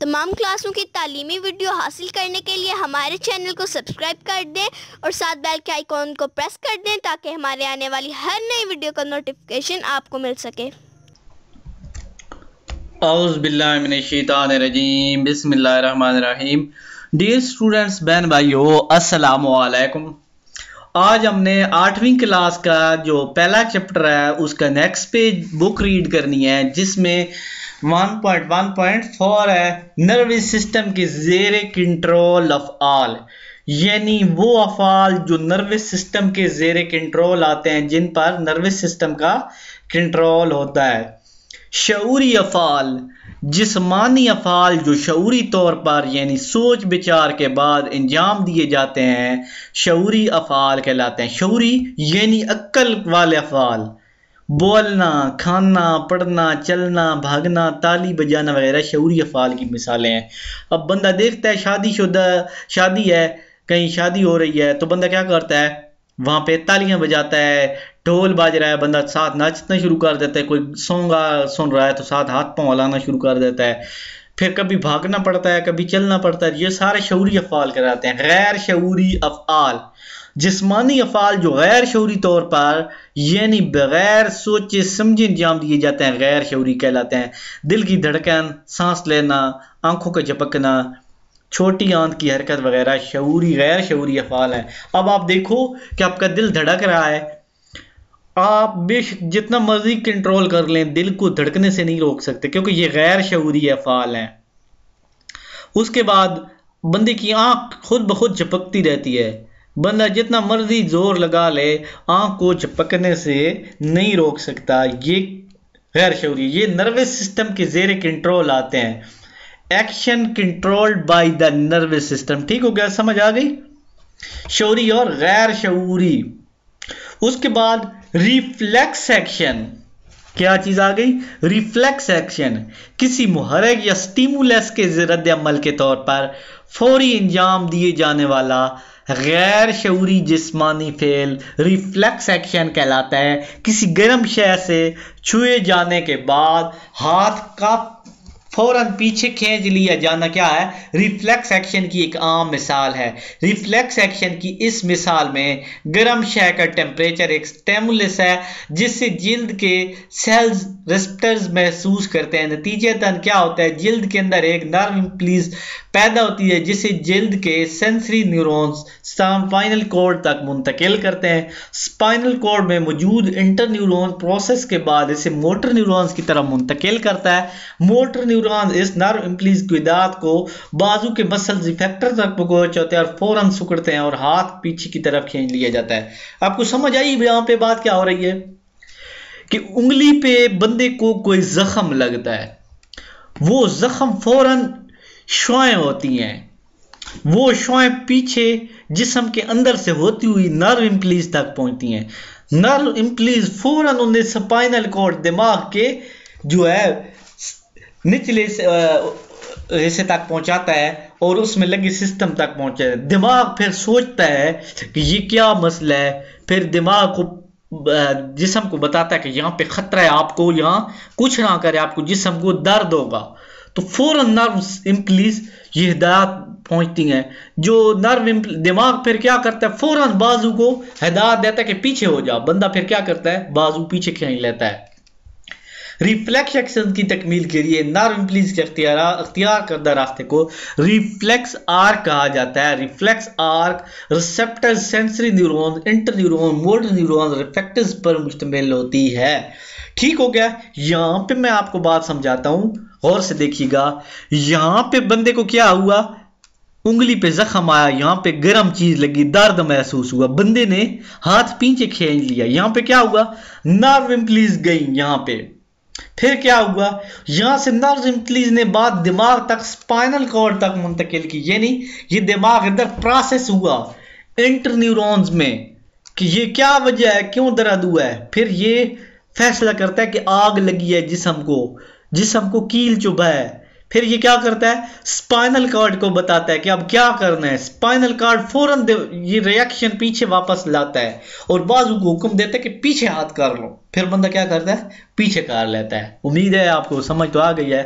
तमाम क्लासों की तालीमी वीडियो हासिल करने के लिए हमारे चैनल को सब्सक्राइब कर दें और साथ बेल के आइकॉन को प्रेस कर दें ताकि हमारे आने वाली हर नई वीडियो का नोटिफिकेशन आपको मिल सके। औज़ु बिल्लाहि मिनश शैतानिर रजीम, बिस्मिल्लाहिर रहमानिर रहीम। डियर स्टूडेंट्स, बहन भाइयों, अस्सलामु अलैकुम। आज हमने 8वीं क्लास का जो पहला चैप्टर है उसका नेक्स्ट पेज बुक रीड करनी है, जिसमें 1.1.4 है नर्वस सिस्टम के ज़ेरे कंट्रोल ऑफ ऑल, यानी वो अफ़ाल जो नर्वस सिस्टम के ज़ेरे कंट्रोल आते हैं, जिन पर नर्वस सिस्टम का कंट्रोल होता है। शऊरी अफ़ाल, जिस्मानी अफ़ाल जो शऊरी तौर पर यानी सोच विचार के बाद अंजाम दिए जाते हैं, शऊरी अफ़ाल कहलाते हैं। शऊरी यानी अक्ल वाले अफ़ाल, बोलना, खाना, पढ़ना, चलना, भागना, ताली बजाना वगैरह शऊरी अफ़ाल की मिसालें हैं। अब बंदा देखता है शादी है, कहीं शादी हो रही है, तो बंदा क्या करता है, वहाँ पे तालियां बजाता है, ढोल बाज रहा है, बंदा साथ नाचना शुरू कर देता है, कोई सॉन्ग सुन रहा है तो साथ हाथ पांव हिलाना शुरू कर देता है। फिर कभी भागना पड़ता है, कभी चलना पड़ता है। ये सारे शऊरी अफ़ाल कहलाते हैं। गैर शऊरी अफ़ाल, जिस्मानी अफ़ाल जो गैर शऊरी तौर पर यानी बगैर सोचे समझे अंजाम दिए जाते हैं, गैर शऊरी कहलाते हैं। दिल की धड़कन, सांस लेना, आंखों का झपकना, छोटी आंत की हरकत वगैरह शऊरी गैर शऊरी अफ़ाल है। अब आप देखो कि आपका दिल धड़क रहा है, आप बेशक जितना मर्जी कंट्रोल कर लें, दिल को धड़कने से नहीं रोक सकते, क्योंकि ये गैर शऊरी अफ़ाल हैं। उसके बाद बंदे की आंख खुद ब खुद झपकती रहती है, बंदा जितना मर्जी जोर लगा ले, आंख को झपकने से नहीं रोक सकता। ये गैर शऊरी, ये नर्वस सिस्टम के ज़ेरे कंट्रोल आते हैं। Action controlled by the nervous system. ठीक हो गया, समझ आ गई? शऊरी और गैर शऊरी। उसके बाद रिफ्लेक्स एक्शन, क्या चीज आ गई? रिफ्लेक्स एक्शन, किसी मुहर्रिक या स्टिमुलस के रद्द अमल के तौर पर फौरी अंजाम दिए जाने वाला गैर शऊरी जिस्मानी फेल रिफ्लेक्स एक्शन कहलाता है। किसी गर्म शय से छुए जाने के बाद हाथ का फौरन पीछे खींच लिया जाना क्या है? रिफ्लेक्स एक्शन की एक आम मिसाल है। रिफ्लेक्स एक्शन की इस मिसाल में गर्म शय का टेम्परेचर एक स्टिमुलस है, जिससे जिल्द के सेल्स रिसेप्टर्स महसूस करते हैं। नतीजतन क्या होता है, जिल्द के अंदर एक नर्व इम्पल्स पैदा होती है, जिसे जिल्द के सेंसरी न्यूरॉन्स स्पाइनल कॉर्ड तक मुंतकिल करते हैं। स्पाइनल कॉर्ड में मौजूद इंटर न्यूरॉन प्रोसेस के बाद इसे मोटर न्यूरॉन्स की तरफ मुंतकिल करता है। मोटर न्यूरॉन इस नर्व इम्पल्स की दाद को बाजू के मसल्स इफेक्टर तक पहुंचाते हैं और फौरन सिकुड़ते हैं और हाथ पीछे की तरफ खींच लिया जाता है। आपको समझ आई यहाँ पे बात क्या हो रही है कि उंगली पे बंदे को कोई जख्म लगता है, वो जख्म फौरन शुआएं होती हैं, वो शुआएं पीछे जिस्म के अंदर से होती हुई नर्व इम्पल्स तक पहुंचती हैं। नर्व इम्पल्स फौरन उन्हें स्पाइनल कॉर्ड, दिमाग के जो है निचले हिस्से तक पहुंचाता है और उसमें लगे सिस्टम तक पहुंचाता है। दिमाग फिर सोचता है कि ये क्या मसला है, फिर दिमाग को जिस्म को बताता है कि यहाँ पे खतरा है, आपको यहाँ कुछ ना करे, आपको जिस्म को दर्द होगा। तो फौरन नर्व इम्पल्स ये हिदायत पहुंचती हैं। जो नर्व दिमाग फिर क्या करता है, फौरन बाजू को हिदायत देता है कि पीछे हो जा। बंदा फिर क्या करता है, बाजू पीछे खींच लेता है। रिफ्लेक्स एक्शन की तकमील के लिए नर्व इम्पल्स के अख्तियार करदा रास्ते को रिफ्लेक्स आर्क कहा जाता है। Reflex arc receptor, sensory neuron, inter neuron, motor neuron, reflectors पर मुश्तमिल होती है। ठीक हो गया? यहाँ पे मैं आपको बात समझाता हूँ, गौर से देखिएगा। यहाँ पे बंदे को क्या हुआ, उंगली पे जख्म आया, यहाँ पे गर्म चीज लगी, दर्द महसूस हुआ, बंदे ने हाथ पीछे खींच लिया। यहाँ पे क्या हुआ, नर्व इम्पल्स गई यहाँ पे। फिर क्या हुआ, यहां से नर्व इम्पल्स ने बात दिमाग तक, स्पाइनल कॉर्ड तक मुंतकिल की, यानी ये दिमाग अंदर प्रोसेस हुआ इंटर न्यूरॉन्स में कि ये क्या वजह है, क्यों दर्द हुआ है। फिर ये फैसला करता है कि आग लगी है जिस्म को कील चुभा है। फिर ये क्या करता है, स्पाइनल कॉर्ड को बताता है कि अब क्या करना है। स्पाइनल कॉर्ड फौरन ये रिएक्शन पीछे वापस लाता है और बाजू को हुक्म देता है कि पीछे हाथ कर लो। फिर बंदा क्या करता है, पीछे कर लेता है। उम्मीद है आपको समझ तो आ गई है।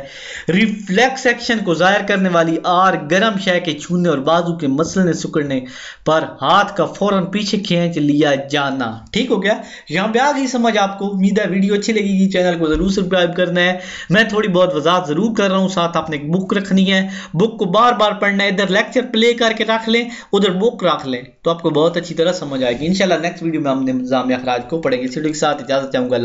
रिफ्लेक्स एक्शन को जाहिर करने वाली आर गर्म शय के छूने और बाजू के मसलने सिकुड़ने पर हाथ का फौरन पीछे खींच लिया जाना। ठीक हो गया, यहाँ पे आ गई समझ आपको। उम्मीद है वीडियो अच्छी लगेगी, चैनल को जरूर सब्सक्राइब करना है। मैं थोड़ी बहुत वजाहत जरूर कर रहा हूँ, साथ आपने एक बुक रखनी है, बुक को बार बार पढ़ना है। इधर लेक्चर प्ले करके रख लें, उधर बुक रख लें, तो आपको बहुत अच्छी तरह समझ आएगी। इंशाल्लाह नेक्स्ट वीडियो में हम निज़ाम अखराज को पढ़ेंगे। इसी के साथ इजाजत चाहूंगा।